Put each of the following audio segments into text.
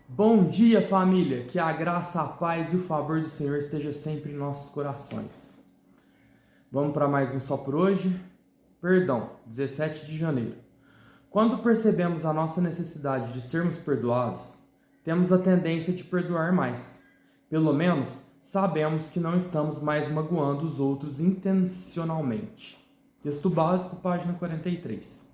Bom dia, família! Que a graça, a paz e o favor do Senhor esteja sempre em nossos corações. Vamos para mais um Só por Hoje? Perdão, 17 de janeiro. Quando percebemos a nossa necessidade de sermos perdoados, temos a tendência de perdoar mais. Pelo menos, sabemos que não estamos mais magoando os outros intencionalmente. Texto básico, página 43.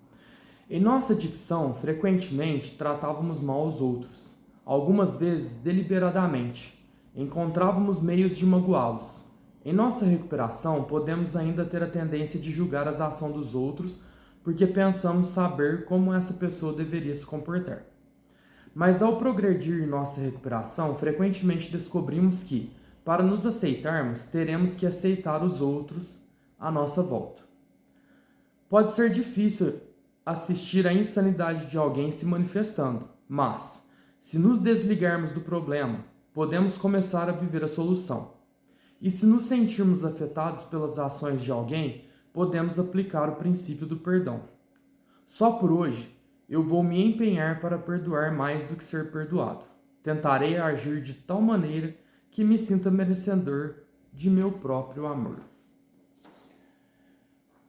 Em nossa dicção, frequentemente tratávamos mal os outros, algumas vezes deliberadamente. Encontrávamos meios de magoá-los. Em nossa recuperação, podemos ainda ter a tendência de julgar as ações dos outros porque pensamos saber como essa pessoa deveria se comportar. Mas ao progredir em nossa recuperação, frequentemente descobrimos que, para nos aceitarmos, teremos que aceitar os outros à nossa volta. Pode ser difícil assistir à insanidade de alguém se manifestando, mas, se nos desligarmos do problema, podemos começar a viver a solução. E se nos sentirmos afetados pelas ações de alguém, podemos aplicar o princípio do perdão. Só por hoje, eu vou me empenhar para perdoar mais do que ser perdoado. Tentarei agir de tal maneira que me sinta merecedor de meu próprio amor.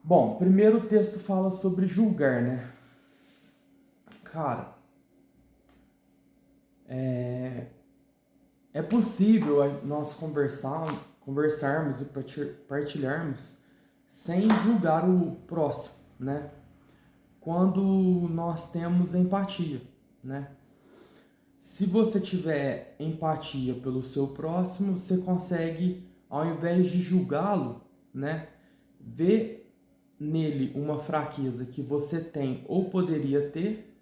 Bom, primeiro o texto fala sobre julgar, né? Cara, é possível nós conversarmos e partilharmos sem julgar o próximo, né? Quando nós temos empatia, né? Se você tiver empatia pelo seu próximo, você consegue, ao invés de julgá-lo, né, ver nele uma fraqueza que você tem ou poderia ter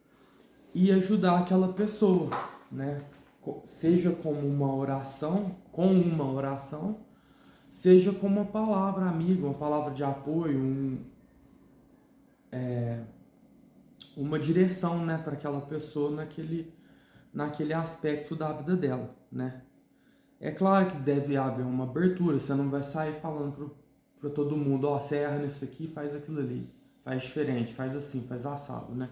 e ajudar aquela pessoa, né? Seja com uma oração, seja com uma palavra amiga, uma palavra de apoio, uma direção, né, para aquela pessoa naquele aspecto da vida dela, né? É claro que deve haver uma abertura, você não vai sair falando para todo mundo, ó, você erra nisso aqui, faz aquilo ali, faz diferente, faz assim, faz assado, né?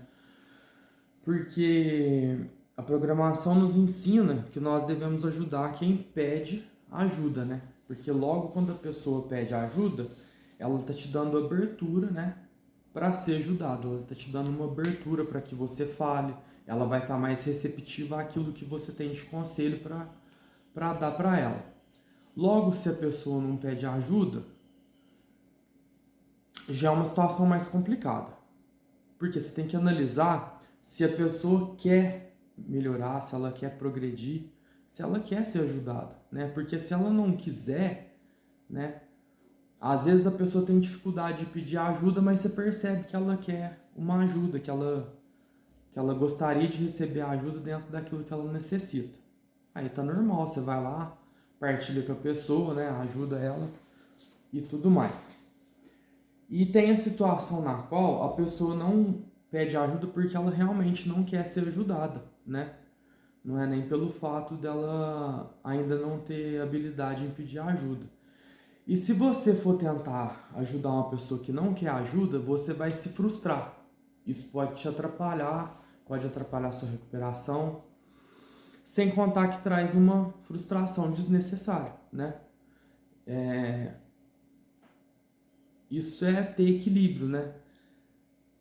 Porque a programação nos ensina que nós devemos ajudar quem pede ajuda, né? Porque logo quando a pessoa pede ajuda, ela tá te dando abertura, né, para ser ajudado. Ela tá te dando uma abertura para que você fale. Ela vai estar mais receptiva àquilo que você tem de conselho para dar para ela. Logo, se a pessoa não pede ajuda, já é uma situação mais complicada. Porque você tem que analisar se a pessoa quer melhorar, se ela quer progredir, se ela quer ser ajudada, né? Porque se ela não quiser, né? Às vezes a pessoa tem dificuldade de pedir ajuda, mas você percebe que ela quer uma ajuda, que ela gostaria de receber ajuda dentro daquilo que ela necessita. Aí tá normal, você vai lá, partilha com a pessoa, né? Ajuda ela e tudo mais. E tem a situação na qual a pessoa não pede ajuda porque ela realmente não quer ser ajudada, né? Não é nem pelo fato dela ainda não ter habilidade em pedir ajuda. E se você for tentar ajudar uma pessoa que não quer ajuda, você vai se frustrar. Isso pode te atrapalhar, pode atrapalhar a sua recuperação, sem contar que traz uma frustração desnecessária, né? Isso é ter equilíbrio, né?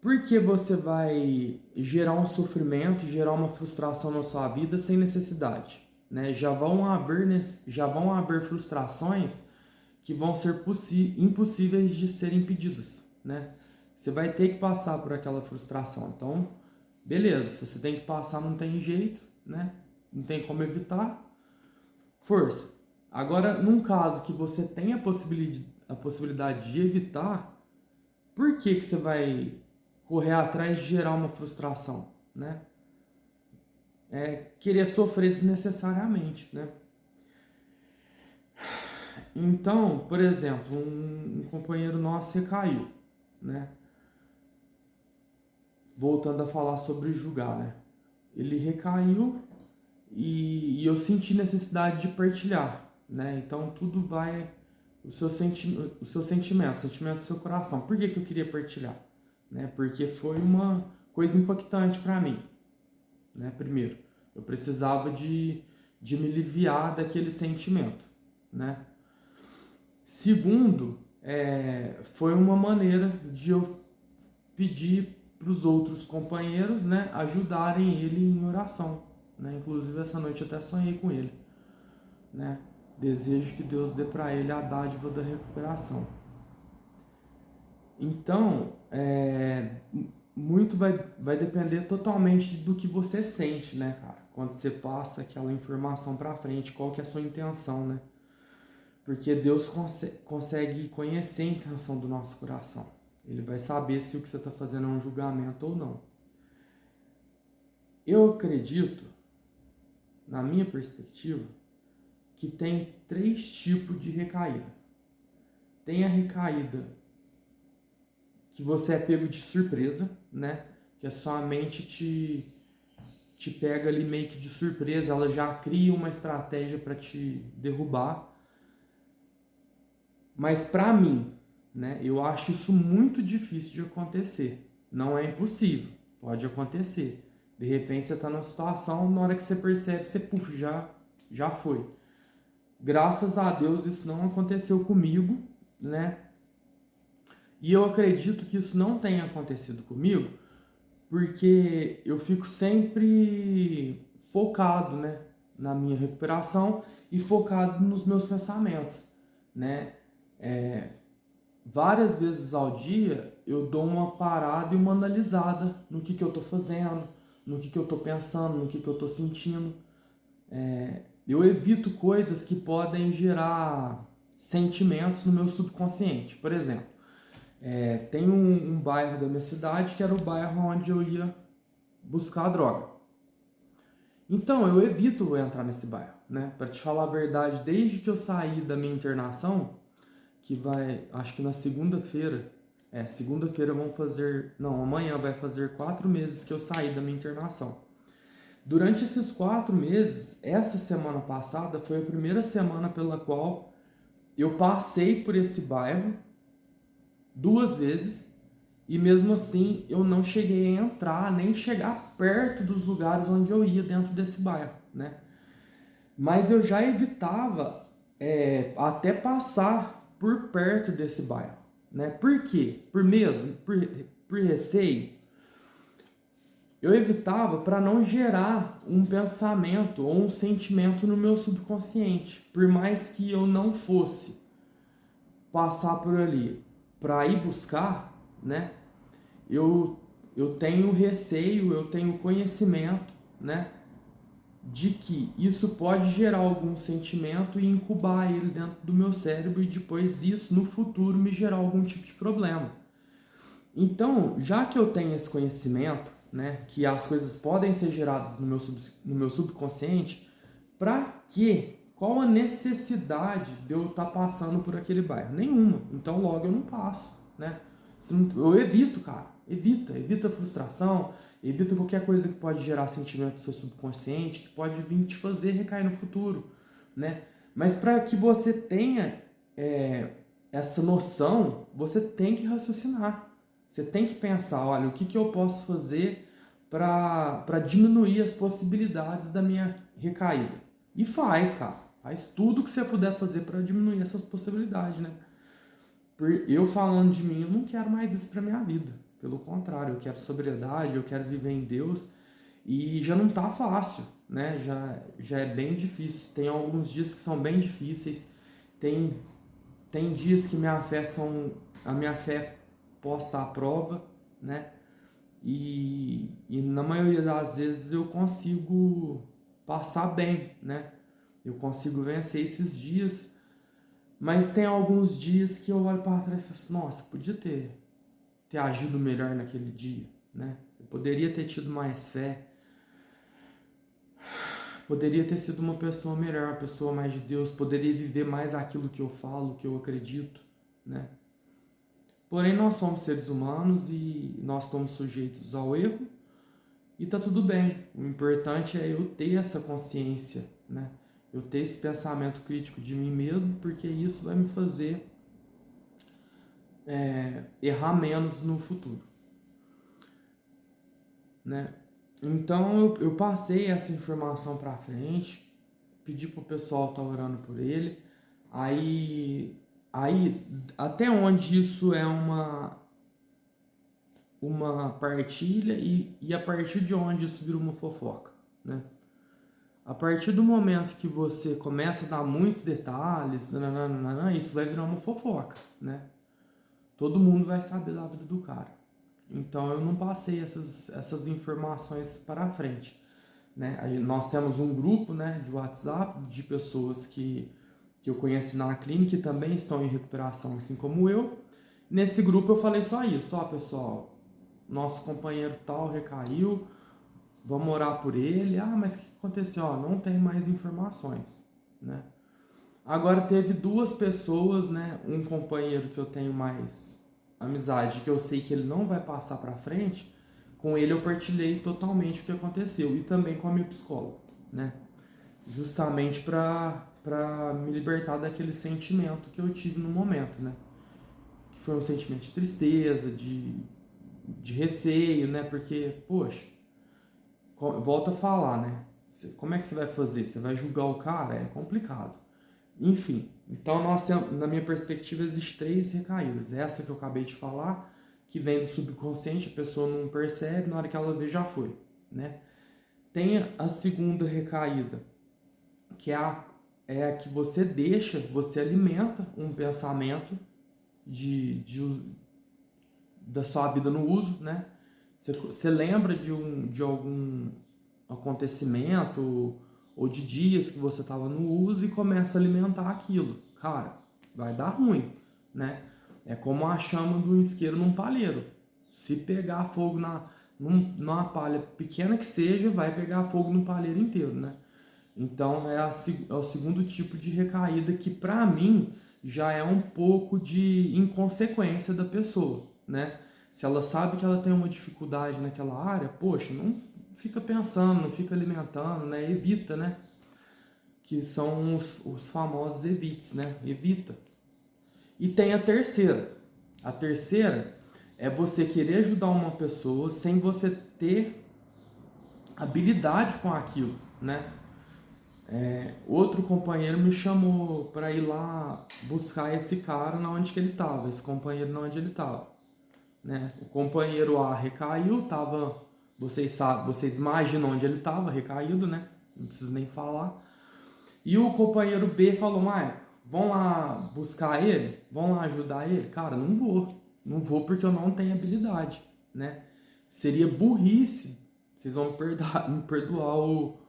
Porque você vai gerar um sofrimento, gerar uma frustração na sua vida sem necessidade, né? Já vão haver frustrações que vão ser impossíveis de serem impedidas, né? Você vai ter que passar por aquela frustração. Então, beleza, se você tem que passar, não tem jeito, né? Não tem como evitar, força. Agora, num caso que você tem a possibilidade de evitar, por que você vai correr atrás de gerar uma frustração, né? Querer sofrer desnecessariamente, né? Então, por exemplo, um companheiro nosso recaiu, né? Voltando a falar sobre julgar, né? Ele recaiu e eu senti necessidade de partilhar, né? Então tudo vai o seu sentimento do seu coração. Por que eu queria partilhar? Né? Porque foi uma coisa impactante para mim, né? Primeiro, Eu precisava de me aliviar daquele sentimento, né? Segundo, foi uma maneira de eu pedir para os outros companheiros, né, ajudarem ele em oração, né? Inclusive essa noite eu até sonhei com ele, né? Desejo que Deus dê para ele a dádiva da recuperação. Então, muito vai depender totalmente do que você sente, né, cara? Quando você passa aquela informação para frente, qual que é a sua intenção, né? Porque Deus consegue conhecer a intenção do nosso coração. Ele vai saber se o que você está fazendo é um julgamento ou não. Eu acredito, na minha perspectiva, que tem 3 tipos de recaída. Tem a recaída que você é pego de surpresa, né? Que a sua mente te pega ali meio que de surpresa, ela já cria uma estratégia para te derrubar. Mas para mim, né, eu acho isso muito difícil de acontecer. Não é impossível, pode acontecer. De repente você está numa situação, na hora que você percebe, você puf, já foi. Graças a Deus isso não aconteceu comigo, né? E eu acredito que isso não tenha acontecido comigo, porque eu fico sempre focado, né, na minha recuperação e focado nos meus pensamentos, né? Várias vezes ao dia eu dou uma parada e uma analisada no que eu estou fazendo, no que eu estou pensando, no que eu estou sentindo. Eu evito coisas que podem gerar sentimentos no meu subconsciente. Por exemplo, tem um bairro da minha cidade que era o bairro onde eu ia buscar droga. Então eu evito entrar nesse bairro, né? Para te falar a verdade, desde que eu saí da minha internação, que vai, acho que na segunda-feira, segunda-feira vão fazer, não, amanhã vai fazer 4 meses que eu saí da minha internação. Durante esses 4 meses, essa semana passada foi a primeira semana pela qual eu passei por esse bairro 2 vezes e mesmo assim eu não cheguei a entrar, nem chegar perto dos lugares onde eu ia dentro desse bairro, né? Mas eu já evitava até passar por perto desse bairro, né? Por quê? Por medo, por receio. Eu evitava para não gerar um pensamento ou um sentimento no meu subconsciente. Por mais que eu não fosse passar por ali para ir buscar, né? Eu tenho receio, eu tenho conhecimento, né? De que isso pode gerar algum sentimento e incubar ele dentro do meu cérebro e depois isso no futuro me gerar algum tipo de problema. Então, já que eu tenho esse conhecimento, né, que as coisas podem ser geradas no meu subconsciente, para quê? Qual a necessidade de eu estar passando por aquele bairro? Nenhuma. Então logo eu não passo, né? Eu evito, cara. Evita a frustração, evita qualquer coisa que pode gerar sentimento no seu subconsciente, que pode vir te fazer recair no futuro, né? Mas para que você tenha essa noção, você tem que raciocinar. Você tem que pensar, olha, o que eu posso fazer para diminuir as possibilidades da minha recaída. E faz, cara. Faz tudo que você puder fazer para diminuir essas possibilidades, né? Eu falando de mim, eu não quero mais isso para minha vida. Pelo contrário, eu quero sobriedade, eu quero viver em Deus. E já não tá fácil, né? Já é bem difícil. Tem alguns dias que são bem difíceis. Tem dias que a minha fé posta à prova, né? E na maioria das vezes eu consigo passar bem, né? Eu consigo vencer esses dias, mas tem alguns dias que eu olho para trás e falo assim, nossa, podia ter agido melhor naquele dia, né? Eu poderia ter tido mais fé, poderia ter sido uma pessoa melhor, uma pessoa mais de Deus, poderia viver mais aquilo que eu falo, que eu acredito, né? Porém, nós somos seres humanos e nós estamos sujeitos ao erro e tá tudo bem. O importante é eu ter essa consciência, né? Eu ter esse pensamento crítico de mim mesmo, porque isso vai me fazer errar menos no futuro, né? Então eu passei essa informação para frente, pedi pro pessoal estar orando por ele. Aí até onde isso é uma partilha e a partir de onde isso vira uma fofoca, né? A partir do momento que você começa a dar muitos detalhes, nananana, isso vai virar uma fofoca, né? Todo mundo vai saber da vida do cara. Então eu não passei essas informações para a frente, né? Nós temos um grupo, né, de WhatsApp de pessoas que eu conheci na clínica e também estão em recuperação, assim como eu. Nesse grupo eu falei só isso, ó pessoal, nosso companheiro tal recaiu, vamos orar por ele. Ah, mas o que aconteceu? Ó, não tem mais informações, né? Agora teve duas pessoas, né? Um companheiro que eu tenho mais amizade, que eu sei que ele não vai passar para frente. Com ele eu partilhei totalmente o que aconteceu e também com a minha psicóloga, né? Justamente para me libertar daquele sentimento que eu tive no momento, né? Que foi um sentimento de tristeza, de receio, né? Porque, poxa, volta a falar, né? Como é que você vai fazer? Você vai julgar o cara? É complicado. Enfim, então nós temos, na minha perspectiva, existem três recaídas. Essa que eu acabei de falar, que vem do subconsciente, a pessoa não percebe, na hora que ela vê já foi, né? Tem a segunda recaída, que é a que você deixa, você alimenta um pensamento da sua vida no uso, né? Você lembra de algum acontecimento ou de dias que você estava no uso e começa a alimentar aquilo. Cara, vai dar ruim, né? É como a chama do isqueiro num palheiro. Se pegar fogo numa palha pequena que seja, vai pegar fogo no palheiro inteiro, né? Então é o segundo tipo de recaída que para mim já é um pouco de inconsequência da pessoa, né? Se ela sabe que ela tem uma dificuldade naquela área, poxa, não fica pensando, não fica alimentando, né? Evita, né? Que são os famosos evites, né? Evita. E tem a terceira. A terceira é você querer ajudar uma pessoa sem você ter habilidade com aquilo, né? Outro companheiro me chamou para ir lá buscar esse cara na onde que ele estava, esse companheiro na onde ele estava, né? O companheiro A recaiu, tava, vocês sabem, vocês imaginam onde ele estava, recaído, né? Não preciso nem falar. E o companheiro B falou: Maicon, vão lá buscar ele, vão lá ajudar ele. Cara, não vou porque eu não tenho habilidade, né? Seria burrice, vocês vão me perdoar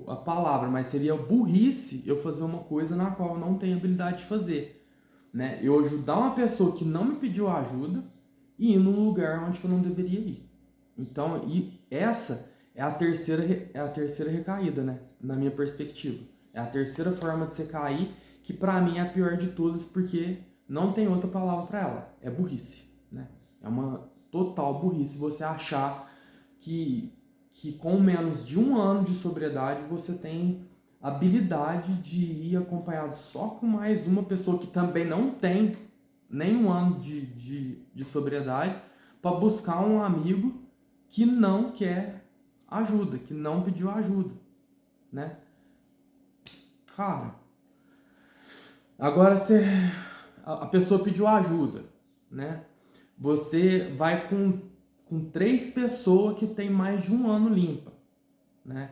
a palavra, mas seria burrice eu fazer uma coisa na qual eu não tenho habilidade de fazer, né? Eu ajudar uma pessoa que não me pediu ajuda e ir num lugar onde eu não deveria ir. Então, e essa é a terceira recaída, né? Na minha perspectiva. É a terceira forma de você cair, que pra mim é a pior de todas, porque não tem outra palavra pra ela. É burrice, né? É uma total burrice você achar que com menos de um ano de sobriedade você tem habilidade de ir acompanhado só com mais uma pessoa que também não tem nem um ano de sobriedade para buscar um amigo que não quer ajuda, que não pediu ajuda, né? Cara, agora a pessoa pediu ajuda, né? Você vai com três pessoas que tem mais de um ano limpa, né?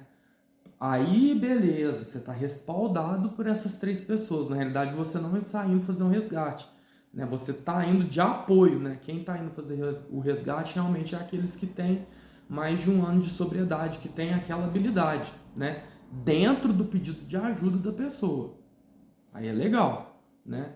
Aí, beleza, você está respaldado por essas três pessoas. Na realidade, você não está indo fazer um resgate, né? Você está indo de apoio, né? Quem está indo fazer o resgate realmente é aqueles que têm mais de um ano de sobriedade, que tem aquela habilidade, né? Dentro do pedido de ajuda da pessoa. Aí é legal, né?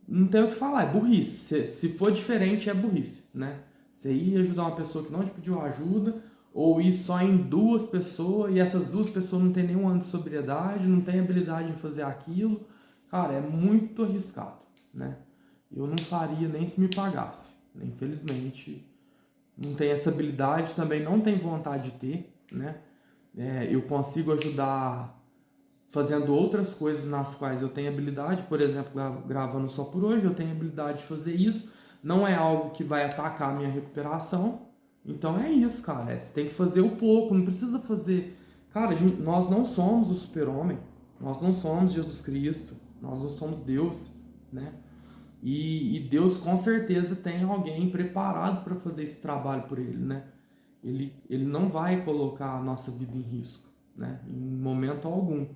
Não tem o que falar, é burrice. Se for diferente, é burrice, né? Você ir ajudar uma pessoa que não te pediu ajuda, ou ir só em duas pessoas, e essas duas pessoas não têm nenhum ano de sobriedade, não têm habilidade em fazer aquilo, cara, é muito arriscado, né? Eu não faria nem se me pagasse, né? Infelizmente, não tenho essa habilidade, também não tenho vontade de ter, né? Eu consigo ajudar fazendo outras coisas nas quais eu tenho habilidade, por exemplo, gravando só por hoje, eu tenho habilidade de fazer isso. Não é algo que vai atacar a minha recuperação, Então é isso, cara. Você tem que fazer o pouco, não precisa fazer. Cara, nós não somos o super-homem, nós não somos Jesus Cristo, nós não somos Deus, né? E Deus com certeza tem alguém preparado para fazer esse trabalho por ele, né? Ele não vai colocar a nossa vida em risco, né? Em momento algum,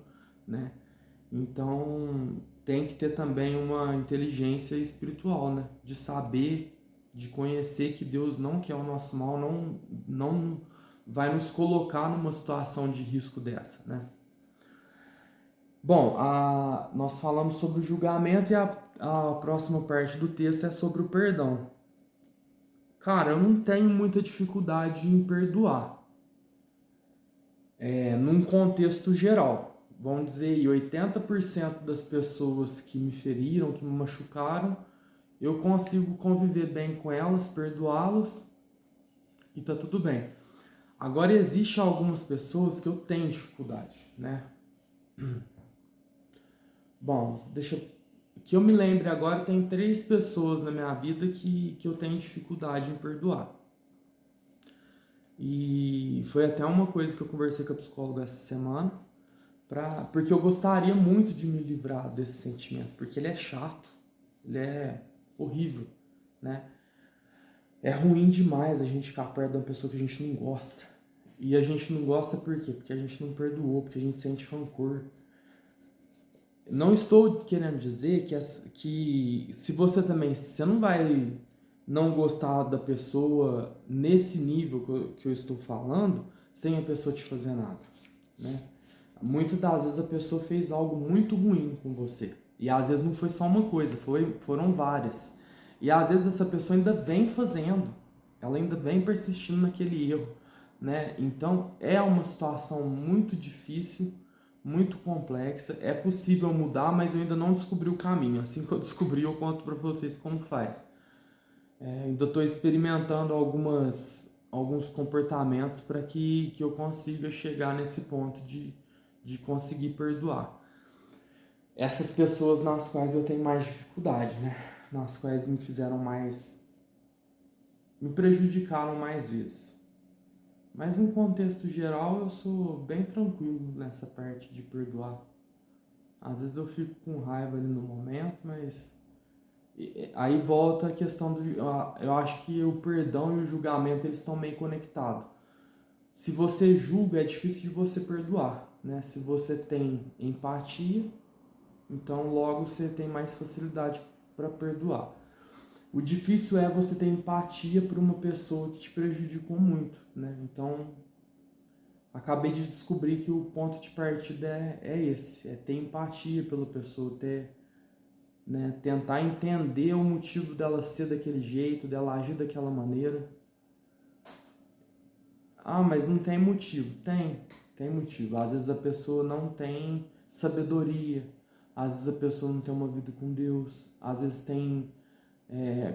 né? Então tem que ter também uma inteligência espiritual, né? De saber, de conhecer que Deus não quer o nosso mal, não vai nos colocar numa situação de risco dessa, né? Bom, nós falamos sobre o julgamento e a próxima parte do texto é sobre o perdão. Cara, eu não tenho muita dificuldade em perdoar. Num contexto geral. Vamos dizer aí, 80% das pessoas que me feriram, que me machucaram, eu consigo conviver bem com elas, perdoá-las e tá tudo bem. Agora, existe algumas pessoas que eu tenho dificuldade, né? Bom, que eu me lembre agora, tem 3 pessoas na minha vida que eu tenho dificuldade em perdoar. E foi até uma coisa que eu conversei com a psicóloga essa semana, porque eu gostaria muito de me livrar desse sentimento, porque ele é chato, ele é horrível, né? É ruim demais a gente ficar perto de uma pessoa que a gente não gosta. E a gente não gosta por quê? Porque a gente não perdoou, porque a gente sente rancor. Não estou querendo dizer que se você não vai não gostar da pessoa nesse nível que eu estou falando, sem a pessoa te fazer nada, né? Muitas das vezes a pessoa fez algo muito ruim com você. E às vezes não foi só uma coisa, foram várias. E às vezes essa pessoa ainda vem fazendo, ela ainda vem persistindo naquele erro, né? Então é uma situação muito difícil, muito complexa. É possível mudar, mas eu ainda não descobri o caminho. Assim que eu descobrir, eu conto para vocês como faz. Ainda estou experimentando alguns comportamentos para que eu consiga chegar nesse ponto de conseguir perdoar. Essas pessoas nas quais eu tenho mais dificuldade, né? Nas quais me prejudicaram mais vezes. Mas no contexto geral eu sou bem tranquilo nessa parte de perdoar. Às vezes eu fico com raiva ali no momento, mas aí volta a questão eu acho que o perdão e o julgamento eles estão meio conectados. Se você julga, é difícil de você perdoar, né? Se você tem empatia, então logo você tem mais facilidade para perdoar. O difícil é você ter empatia por uma pessoa que te prejudicou muito, né? Então, acabei de descobrir que o ponto de partida é esse, é ter empatia pela pessoa, né, tentar entender o motivo dela ser daquele jeito, dela agir daquela maneira. Ah, mas não tem motivo. Tem motivo. Às vezes a pessoa não tem sabedoria, às vezes a pessoa não tem uma vida com Deus, às vezes tem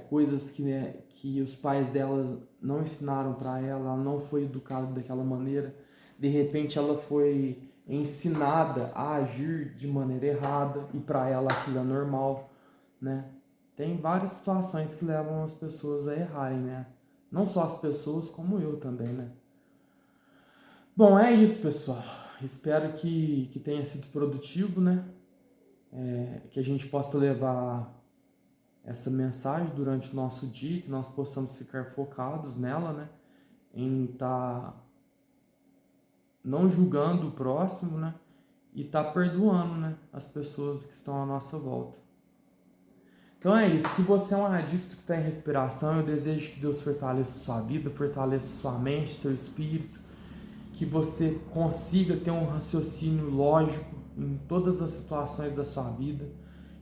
coisas que os pais dela não ensinaram para ela, ela não foi educada daquela maneira. De repente ela foi ensinada a agir de maneira errada e para ela aquilo é normal, né? Tem várias situações que levam as pessoas a errarem, né? Não só as pessoas, como eu também, né? Bom, é isso, pessoal. Espero que tenha sido produtivo, né? Que a gente possa levar essa mensagem durante o nosso dia, que nós possamos ficar focados nela, né? Em estar não julgando o próximo, né? E estar perdoando, né? As pessoas que estão à nossa volta. Então é isso. Se você é um adicto que está em recuperação, eu desejo que Deus fortaleça sua vida, fortaleça sua mente, seu espírito, que você consiga ter um raciocínio lógico em todas as situações da sua vida,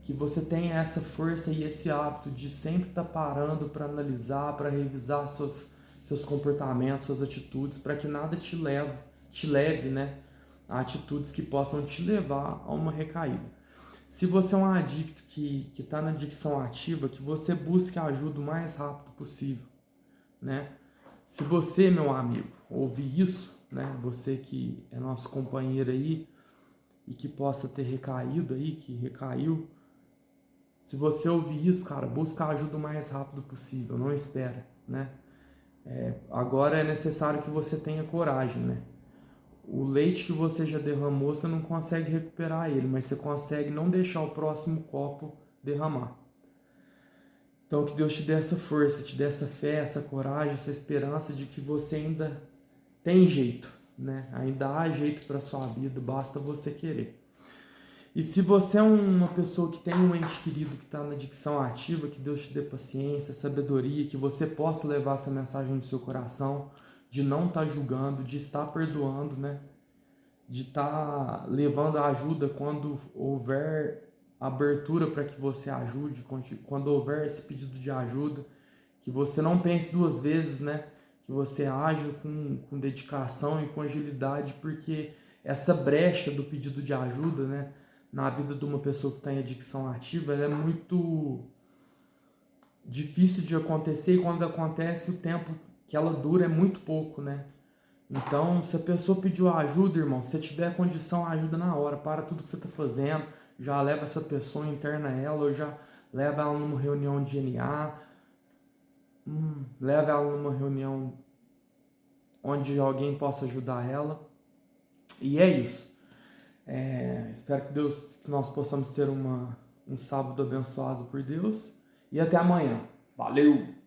que você tenha essa força e esse hábito de sempre estar parando para analisar, para revisar seus comportamentos, suas atitudes, para que nada te leve, né, a atitudes que possam te levar a uma recaída. Se você é um adicto que está na adicção ativa, que você busque ajuda o mais rápido possível, né? Se você, meu amigo, ouvir isso, né? Você que é nosso companheiro aí e que possa ter recaído aí, que recaiu, se você ouvir isso, cara, busca a ajuda o mais rápido possível, não espera, né? Agora é necessário que você tenha coragem, né? O leite que você já derramou, você não consegue recuperar ele, mas você consegue não deixar o próximo copo derramar. Então que Deus te dê essa força, te dê essa fé, essa coragem, essa esperança de que você ainda tem jeito, né? Ainda há jeito para sua vida, basta você querer. E se você é uma pessoa que tem um ente querido que está na adicção ativa, que Deus te dê paciência, sabedoria, que você possa levar essa mensagem no seu coração, de não estar julgando, de estar perdoando, né? De estar levando a ajuda quando houver abertura para que você ajude, quando houver esse pedido de ajuda, que você não pense duas vezes, né? Que você age com dedicação e com agilidade, porque essa brecha do pedido de ajuda, né? Na vida de uma pessoa que está em adicção ativa, ela é muito difícil de acontecer, e quando acontece, o tempo que ela dura é muito pouco, né? Então, se a pessoa pediu ajuda, irmão, se você tiver condição, ajuda na hora. Para tudo que você está fazendo, já leva essa pessoa, interna ela, ou já leva ela numa reunião de NA, leva ela numa reunião onde alguém possa ajudar ela. E é isso. Espero que nós possamos ter um sábado abençoado por Deus. E até amanhã. Valeu!